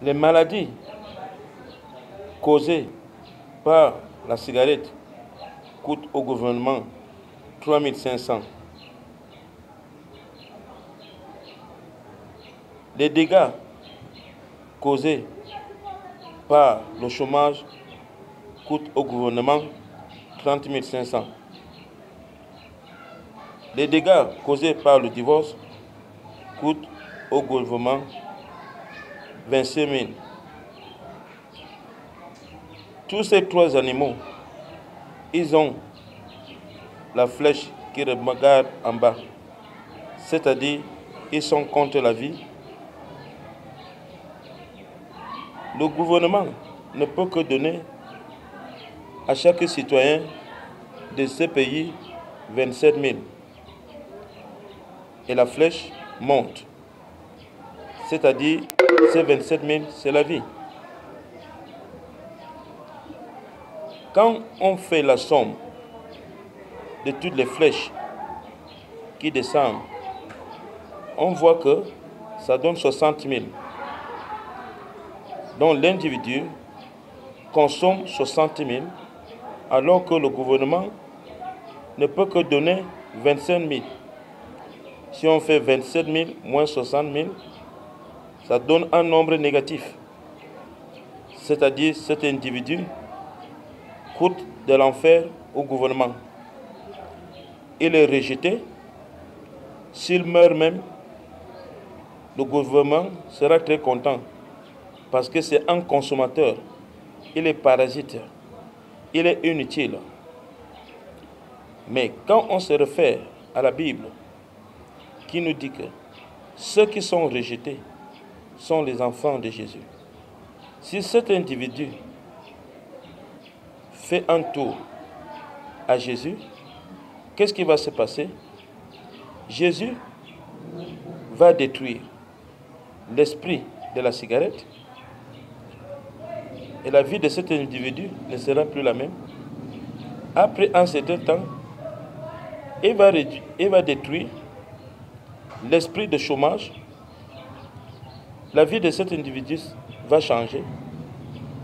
Les maladies causées par la cigarette coûtent au gouvernement 3 500. Les dégâts causés par le chômage coûtent au gouvernement 30 500. Les dégâts causés par le divorce coûtent au gouvernement 25 000. Tous ces trois animaux, ils ont la flèche qui regarde en bas, c'est-à-dire ils sont contre la vie. Le gouvernement ne peut que donner à chaque citoyen de ce pays 27 000. Et la flèche monte. C'est-à-dire, ces 27 000, c'est la vie. Quand on fait la somme de toutes les flèches qui descendent, on voit que ça donne 60 000. Donc l'individu consomme 60 000, alors que le gouvernement ne peut que donner 25 000. Si on fait 27 000 moins 60 000, ça donne un nombre négatif. C'est-à-dire cet individu coûte de l'enfer au gouvernement. Il est rejeté. S'il meurt même, le gouvernement sera très content parce que c'est un consommateur. Il est parasite. Il est inutile. Mais quand on se réfère à la Bible, qui nous dit que ceux qui sont rejetés sont les enfants de Jésus. Si cet individu fait un tour à Jésus, qu'est-ce qui va se passer? Jésus va détruire l'esprit de la cigarette et la vie de cet individu ne sera plus la même. Après un certain temps, il va détruire l'esprit de chômage. La vie de cet individu va changer.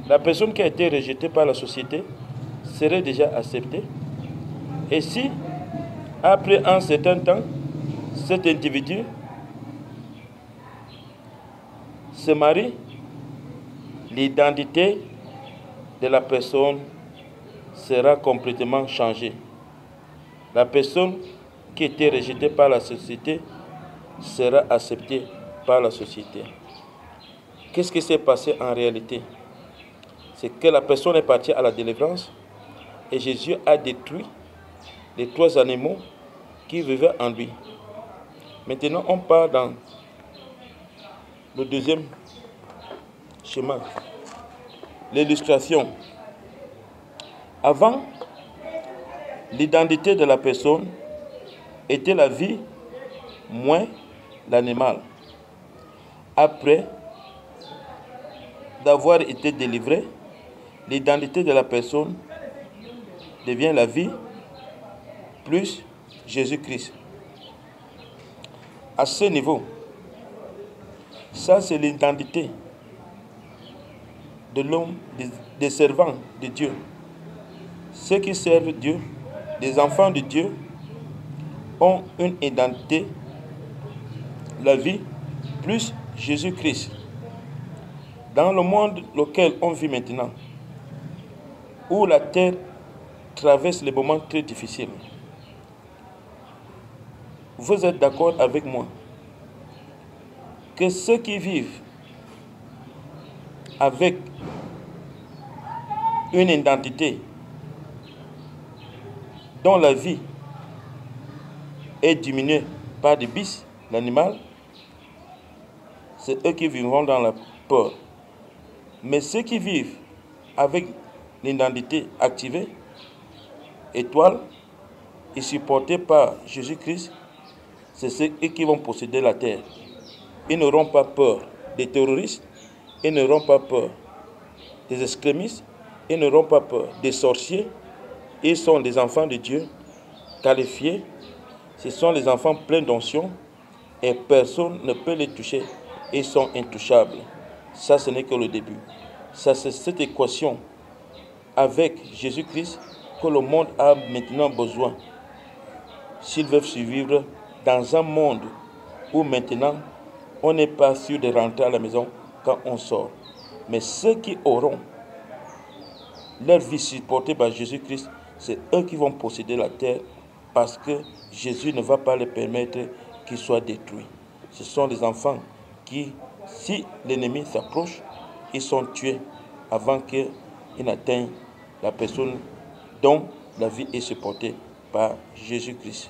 La personne qui a été rejetée par la société serait déjà acceptée. Et si, après un certain temps, cet individu se marie, l'identité de la personne sera complètement changée. La personne qui était rejetée par la société sera acceptée par la société. Qu'est-ce qui s'est passé en réalité? C'est que la personne est partie à la délivrance et Jésus a détruit les trois animaux qui vivaient en lui. Maintenant, on part dans le deuxième schéma, l'illustration. Avant, l'identité de la personne était la vie moins l'animal. Après d'avoir été délivré, l'identité de la personne devient la vie plus Jésus-Christ. À ce niveau, ça c'est l'identité de l'homme, des servants de Dieu. Ceux qui servent Dieu, des enfants de Dieu, ont une identité, la vie plus Jésus-Christ. Dans le monde auquel on vit maintenant, où la terre traverse des moments très difficiles, vous êtes d'accord avec moi que ceux qui vivent avec une identité dont la vie est diminuée par des bis, l'animal, c'est eux qui vivront dans la peur. Mais ceux qui vivent avec l'identité activée, étoile, et supportés par Jésus-Christ, c'est ceux qui vont posséder la terre. Ils n'auront pas peur des terroristes, ils n'auront pas peur des extrémistes, ils n'auront pas peur des sorciers. Ils sont des enfants de Dieu qualifiés. Ce sont les enfants pleins d'onction et personne ne peut les toucher. Ils sont intouchables. Ça, ce n'est que le début. Ça, c'est cette équation avec Jésus-Christ que le monde a maintenant besoin. S'ils veulent survivre dans un monde où maintenant, on n'est pas sûr de rentrer à la maison quand on sort. Mais ceux qui auront leur vie supportée par Jésus-Christ, c'est eux qui vont posséder la terre parce que Jésus ne va pas les permettre qu'ils soient détruits. Ce sont les enfants qui, si l'ennemi s'approche, ils sont tués avant qu'ils n'atteignent la personne dont la vie est supportée par Jésus-Christ.